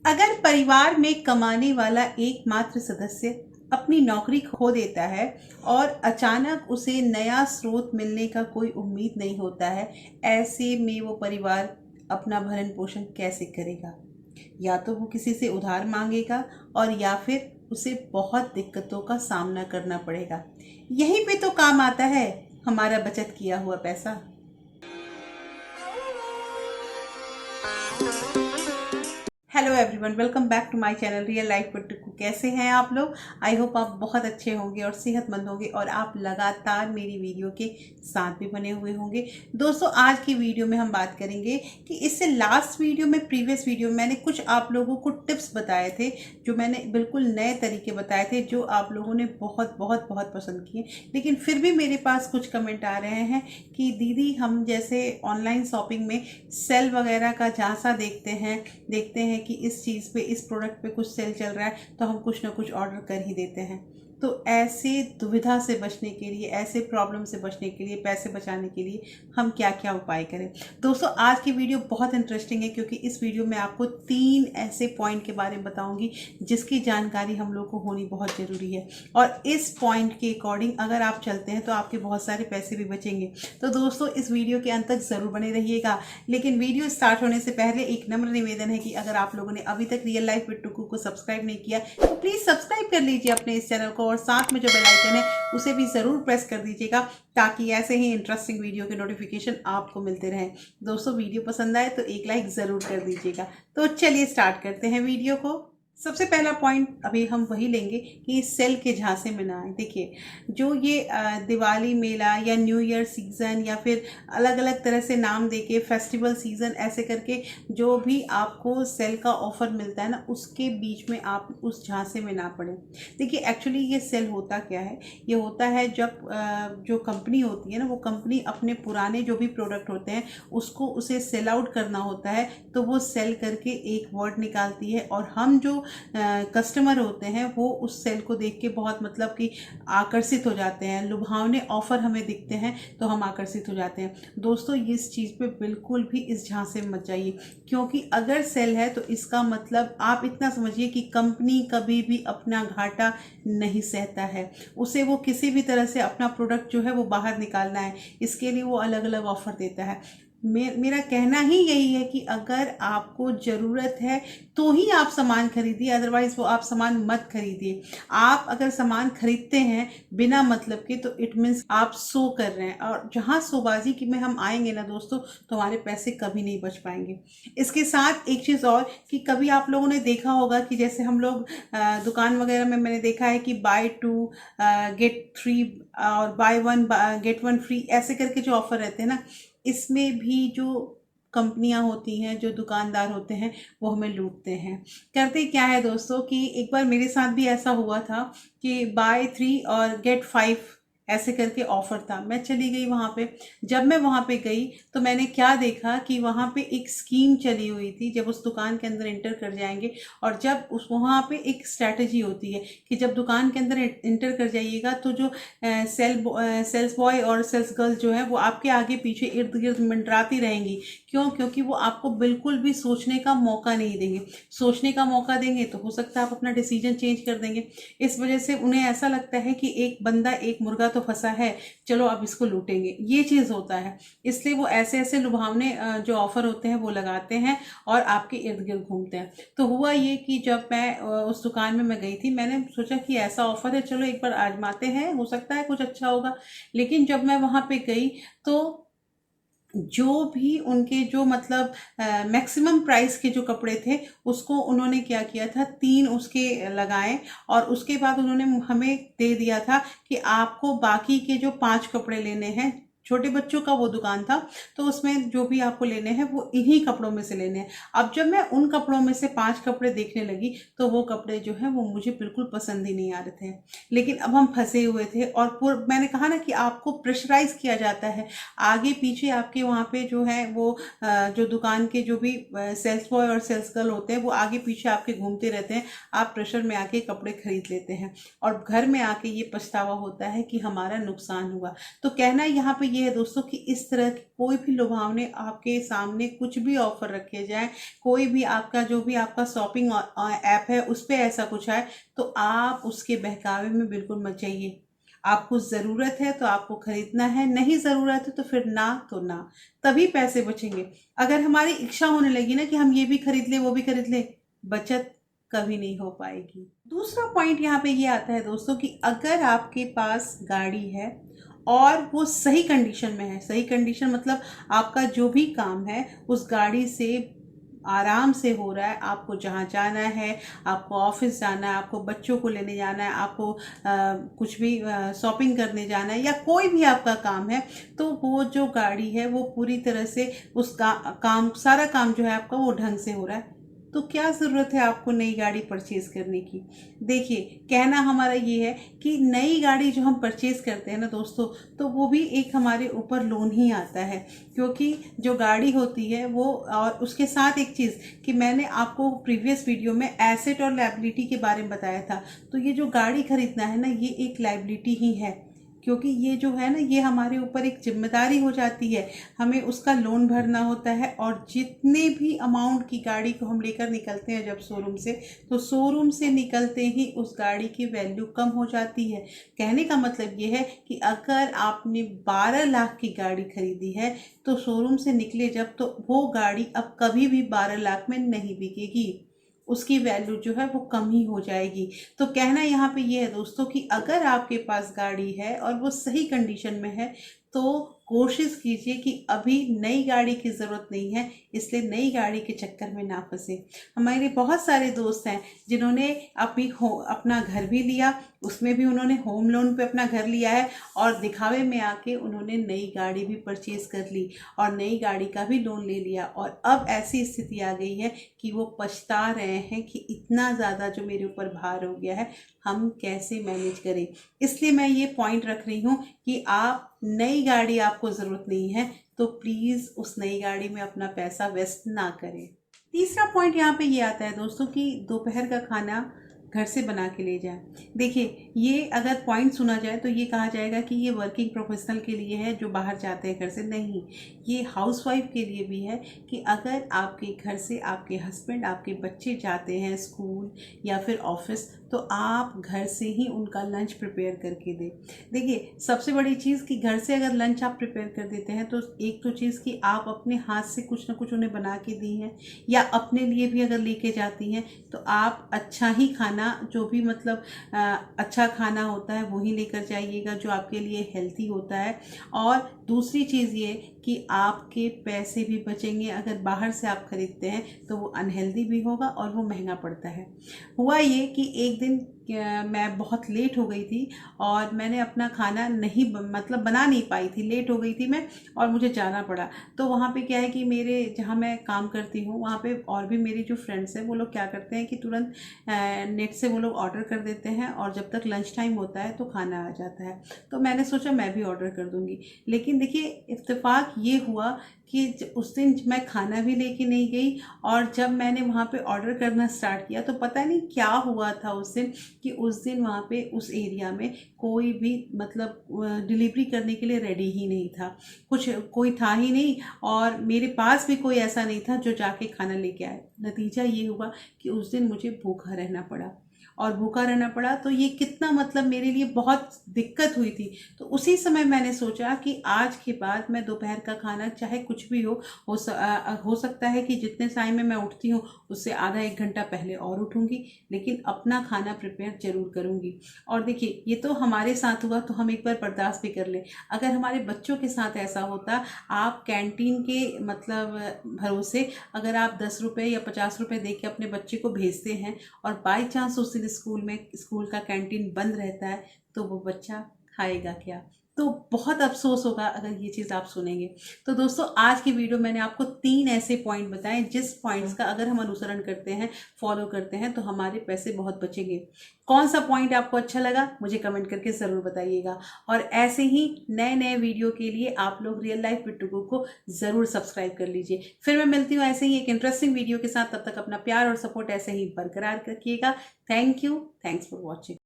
अगर परिवार में कमाने वाला एकमात्र सदस्य अपनी नौकरी खो देता है और अचानक उसे नया स्रोत मिलने का कोई उम्मीद नहीं होता है, ऐसे में वो परिवार अपना भरण पोषण कैसे करेगा? या तो वो किसी से उधार मांगेगा और या फिर उसे बहुत दिक्कतों का सामना करना पड़ेगा। यहीं पे तो काम आता है हमारा बचत किया हुआ पैसा। Hello everyone, welcome back to my channel real life with Tuku. कैसे हैं आप लोग? आई होप आप बहुत अच्छे होंगे और सेहतमंद होंगे और आप लगातार मेरी वीडियो के साथ भी बने हुए होंगे। दोस्तों, आज की वीडियो में हम बात करेंगे कि इससे लास्ट वीडियो में, प्रीवियस वीडियो में मैंने कुछ आप लोगों को टिप्स बताए थे, जो मैंने बिल्कुल नए तरीके बताए थे, जो आप लोगों ने बहुत बहुत बहुत पसंद किए। लेकिन फिर भी मेरे पास कुछ कमेंट आ रहे हैं कि दीदी, हम जैसे ऑनलाइन शॉपिंग में सेल वगैरह का झांसा देखते हैं कि इस चीज़ पे, इस प्रोडक्ट पे कुछ सेल चल रहा है तो हम कुछ ना कुछ ऑर्डर कर ही देते हैं। तो ऐसे दुविधा से बचने के लिए, ऐसे प्रॉब्लम से बचने के लिए, पैसे बचाने के लिए हम क्या क्या उपाय करें? दोस्तों, आज की वीडियो बहुत इंटरेस्टिंग है क्योंकि इस वीडियो में आपको 3 ऐसे पॉइंट के बारे में बताऊंगी जिसकी जानकारी हम लोग को होनी बहुत ज़रूरी है। और इस पॉइंट के अकॉर्डिंग अगर आप चलते हैं तो आपके बहुत सारे पैसे भी बचेंगे। तो दोस्तों, इस वीडियो के अंत तक ज़रूर बने रहिएगा। लेकिन वीडियो स्टार्ट होने से पहले एक नम्र निवेदन है कि अगर आप लोगों ने अभी तक रियल लाइफ विद टुकू को सब्सक्राइब नहीं किया तो प्लीज़ सब्सक्राइब कर लीजिए अपने इस चैनल को, और साथ में जो बेल आइकन है उसे भी ज़रूर प्रेस कर दीजिएगा ताकि ऐसे ही इंटरेस्टिंग वीडियो के नोटिफिकेशन आपको मिलते रहें। दोस्तों, वीडियो पसंद आए तो एक लाइक ज़रूर कर दीजिएगा। तो चलिए स्टार्ट करते हैं वीडियो को। सबसे पहला पॉइंट अभी हम वही लेंगे कि सेल के झांसे में ना आए। देखिए, जो ये दिवाली मेला या न्यू ईयर सीज़न या फिर अलग अलग तरह से नाम देके फेस्टिवल सीज़न ऐसे करके जो भी आपको सेल का ऑफ़र मिलता है ना, उसके बीच में आप उस झांसे में ना पड़े। देखिए, एक्चुअली ये सेल होता क्या है? ये होता है जब जो कंपनी होती है ना, वो कंपनी अपने पुराने जो भी प्रोडक्ट होते हैं उसको उसे सेल आउट करना होता है, तो वो सेल करके एक वर्ड निकालती है और हम जो कस्टमर होते हैं वो उस सेल को देख के बहुत मतलब कि आकर्षित हो जाते हैं। लुभावने ऑफर हमें दिखते हैं तो हम आकर्षित हो जाते हैं। दोस्तों, इस चीज़ पे बिल्कुल भी इस झांसे में मत जाइए, क्योंकि अगर सेल है तो इसका मतलब आप इतना समझिए कि कंपनी कभी भी अपना घाटा नहीं सहता है। उसे वो किसी भी तरह से अपना प्रोडक्ट जो है वो बाहर निकालना है, इसके लिए वो अलग अलग ऑफर देता है। मेरा कहना ही यही है कि अगर आपको ज़रूरत है तो ही आप सामान खरीदिए, अदरवाइज़ वो आप सामान मत खरीदिए। आप अगर सामान खरीदते हैं बिना मतलब के तो इट मीन्स आप शो कर रहे हैं, और जहाँ शोबाजी की में हम आएंगे ना दोस्तों, तो हमारे पैसे कभी नहीं बच पाएंगे। इसके साथ एक चीज़ और कि कभी आप लोगों ने देखा होगा कि जैसे हम लोग दुकान वगैरह में मैंने देखा है कि बाय 2 गेट 3 और बाय 1 गेट 1 फ्री ऐसे करके जो ऑफर रहते हैं ना, इसमें भी जो कंपनियां होती हैं, जो दुकानदार होते हैं, वो हमें लूटते हैं। करते क्या है दोस्तों कि एक बार मेरे साथ भी ऐसा हुआ था कि बाय 3 और गेट 5 ऐसे करके ऑफर था। मैं चली गई वहाँ पे। जब मैं वहाँ पे गई तो मैंने क्या देखा कि वहाँ पे एक स्कीम चली हुई थी। जब उस दुकान के अंदर इंटर कर जाएंगे और जब उस वहाँ पे एक स्ट्रैटेजी होती है कि जब दुकान के अंदर इंटर कर जाइएगा तो जो सेल्स बॉय और सेल्स गर्ल जो है वो आपके आगे पीछे इर्द गिर्द मंडराती रहेंगी। क्यों? क्योंकि वो आपको बिल्कुल भी सोचने का मौका नहीं देंगे। सोचने का मौका देंगे तो हो सकता है आप अपना डिसीजन चेंज कर देंगे। इस वजह से उन्हें ऐसा लगता है कि एक बंदा, एक मुर्गा तो फंसा है, चलो अब इसको लूटेंगे। ये चीज़ होता है। इसलिए वो ऐसे ऐसे लुभावने जो ऑफर होते हैं वो लगाते हैं और आपके इर्द गिर्द घूमते हैं। तो हुआ ये कि जब मैं उस दुकान में मैं गई थी, मैंने सोचा कि ऐसा ऑफर है, चलो एक बार आजमाते हैं, हो सकता है कुछ अच्छा होगा। लेकिन जब मैं वहाँ पे गई तो जो भी उनके जो मतलब मैक्सिमम प्राइस के जो कपड़े थे, उसको उन्होंने क्या किया था, 3 उसके लगाए और उसके बाद उन्होंने हमें दे दिया था कि आपको बाकी के जो 5 कपड़े लेने हैं, छोटे बच्चों का वो दुकान था, तो उसमें जो भी आपको लेने हैं वो इन्हीं कपड़ों में से लेने हैं। अब जब मैं उन कपड़ों में से 5 कपड़े देखने लगी तो वो कपड़े जो हैं वो मुझे बिल्कुल पसंद ही नहीं आ रहे थे। लेकिन अब हम फंसे हुए थे और मैंने कहा ना कि आपको प्रेशराइज किया जाता है। आगे पीछे आपके वहाँ पे जो है वो जो दुकान के जो भी सेल्स बॉय और सेल्स गर्ल होते हैं वो आगे पीछे आपके घूमते रहते हैं। आप प्रेशर में आके कपड़े खरीद लेते हैं और घर में आके ये पछतावा होता है कि हमारा नुकसान हुआ। तो कहना यहाँ पे ये है दोस्तों कि इस तरह की कोई भी लुभावने आपके सामने कुछ भी ऑफर रखे जाए, कोई भी आपका जो भी आपका शॉपिंग ऐप है उस पर ऐसा कुछ आए, तो आप उसके बहकावे में बिल्कुल मत जाइए। आपको ज़रूरत है तो आपको खरीदना है, नहीं ज़रूरत है तो फिर ना तो ना, तभी पैसे बचेंगे। अगर हमारी इच्छा होने लगी ना कि हम ये भी खरीद ले वो भी खरीद ले, बचत कभी नहीं हो पाएगी। दूसरा पॉइंट यहाँ पे ये आता है दोस्तों कि अगर आपके पास गाड़ी है और वो सही कंडीशन में है, सही कंडीशन मतलब आपका जो भी काम है उस गाड़ी से आराम से हो रहा है, आपको जहाँ जाना है, आपको ऑफिस जाना है, आपको बच्चों को लेने जाना है, आपको कुछ भी शॉपिंग करने जाना है या कोई भी आपका काम है, तो वो जो गाड़ी है वो पूरी तरह से उसका काम, सारा काम जो है आपका वो ढंग से हो रहा है, तो क्या ज़रूरत है आपको नई गाड़ी परचेज़ करने की। देखिए, कहना हमारा ये है कि नई गाड़ी जो हम परचेज़ करते हैं ना दोस्तों, तो वो भी एक हमारे ऊपर लोन ही आता है, क्योंकि जो गाड़ी होती है वो, और उसके साथ एक चीज़ कि मैंने आपको प्रीवियस वीडियो में एसेट और लायबिलिटी के बारे में बताया था, तो ये जो गाड़ी खरीदना है ना ये एक लायबिलिटी ही है, क्योंकि ये जो है ना ये हमारे ऊपर एक जिम्मेदारी हो जाती है, हमें उसका लोन भरना होता है, और जितने भी अमाउंट की गाड़ी को हम लेकर निकलते हैं जब शोरूम से, तो शोरूम से निकलते ही उस गाड़ी की वैल्यू कम हो जाती है। कहने का मतलब ये है कि अगर आपने 12 लाख की गाड़ी खरीदी है तो शोरूम से निकले जब, तो वो गाड़ी अब कभी भी 12 लाख में नहीं बिकेगी, उसकी वैल्यू जो है वो कम ही हो जाएगी। तो कहना यहाँ पे ये है दोस्तों कि अगर आपके पास गाड़ी है और वो सही कंडीशन में है, तो कोशिश कीजिए कि अभी नई गाड़ी की ज़रूरत नहीं है, इसलिए नई गाड़ी के चक्कर में ना फंसे। हमारे बहुत सारे दोस्त हैं जिन्होंने अपना घर भी लिया, उसमें भी उन्होंने होम लोन पे अपना घर लिया है, और दिखावे में आके उन्होंने नई गाड़ी भी परचेज़ कर ली और नई गाड़ी का भी लोन ले लिया, और अब ऐसी स्थिति आ गई है कि वो पछता रहे हैं कि इतना ज़्यादा जो मेरे ऊपर भार हो गया है, हम कैसे मैनेज करें। इसलिए मैं ये पॉइंट रख रही हूँ कि आप नई गाड़ी आपको ज़रूरत नहीं है तो प्लीज़ उस नई गाड़ी में अपना पैसा वेस्ट ना करें। तीसरा पॉइंट यहाँ पे ये आता है दोस्तों कि दोपहर का खाना घर से बना के ले जाएं। देखिए, ये अगर पॉइंट सुना जाए तो ये कहा जाएगा कि ये वर्किंग प्रोफेशनल के लिए है जो बाहर जाते हैं घर से, नहीं, ये हाउसवाइफ के लिए भी है कि अगर आपके घर से आपके हस्बैंड, आपके बच्चे जाते हैं स्कूल या फिर ऑफिस, तो आप घर से ही उनका लंच प्रिपेयर करके दें। देखिए, सबसे बड़ी चीज़ कि घर से अगर लंच आप प्रिपेयर कर देते हैं तो एक तो चीज़ कि आप अपने हाथ से कुछ ना कुछ उन्हें बना के दी हैं, या अपने लिए भी अगर लेके जाती हैं तो आप अच्छा ही खाना, जो भी मतलब अच्छा खाना होता है वही लेकर जाइएगा जो आपके लिए हेल्थी होता है। और दूसरी चीज़ ये कि आपके पैसे भी बचेंगे, अगर बाहर से आप खरीदते हैं तो वो अनहेल्दी भी होगा और वो महंगा पड़ता है। हुआ ये कि एक दिन मैं बहुत लेट हो गई थी और मैंने अपना खाना नहीं मतलब बना नहीं पाई थी, लेट हो गई थी मैं और मुझे जाना पड़ा। तो वहाँ पे क्या है कि मेरे जहाँ मैं काम करती हूँ वहाँ पे और भी मेरी जो फ्रेंड्स हैं वो लोग क्या करते हैं कि तुरंत नेट से वो लोग ऑर्डर कर देते हैं और जब तक लंच टाइम होता है तो खाना आ जाता है। तो मैंने सोचा मैं भी ऑर्डर कर दूँगी, लेकिन देखिए इत्तेफाक ये हुआ कि उस दिन मैं खाना भी लेके नहीं गई, और जब मैंने वहाँ पे ऑर्डर करना स्टार्ट किया तो पता नहीं क्या हुआ था उस दिन, कि उस दिन वहाँ पे उस एरिया में कोई भी मतलब डिलीवरी करने के लिए रेडी ही नहीं था, कुछ कोई था ही नहीं, और मेरे पास भी कोई ऐसा नहीं था जो जाके खाना लेके आए। नतीजा ये हुआ कि उस दिन मुझे भूखा रहना पड़ा, और भूखा रहना पड़ा तो ये कितना मतलब मेरे लिए बहुत दिक्कत हुई थी। तो उसी समय मैंने सोचा कि आज के बाद मैं दोपहर का खाना चाहे कुछ भी हो सकता है कि जितने टाइम में मैं उठती हूँ उससे आधा एक घंटा पहले और उठूँगी, लेकिन अपना खाना प्रिपेयर जरूर करूँगी। और देखिए, ये तो हमारे साथ हुआ तो हम एक बार बर्दाश्त भी कर लें, अगर हमारे बच्चों के साथ ऐसा होता, आप कैंटीन के मतलब भरोसे अगर आप 10 रुपये या 50 रुपये दे के अपने बच्चे को भेजते हैं और बाई चांस उस दिन स्कूल का कैंटीन बंद रहता है, तो वो बच्चा खाएगा क्या। तो बहुत अफसोस होगा अगर ये चीज़ आप सुनेंगे। तो दोस्तों, आज की वीडियो मैंने आपको 3 ऐसे पॉइंट बताए जिस पॉइंट्स का अगर हम अनुसरण करते हैं, फॉलो करते हैं, तो हमारे पैसे बहुत बचेंगे। कौन सा पॉइंट आपको अच्छा लगा मुझे कमेंट करके ज़रूर बताइएगा, और ऐसे ही नए नए वीडियो के लिए आप लोग रियल लाइफ विद टुकू को ज़रूर सब्सक्राइब कर लीजिए। फिर मैं मिलती हूँ ऐसे ही एक इंटरेस्टिंग वीडियो के साथ, तब तक अपना प्यार और सपोर्ट ऐसे ही बरकरार रखिएगा। Thank you, thanks for watching.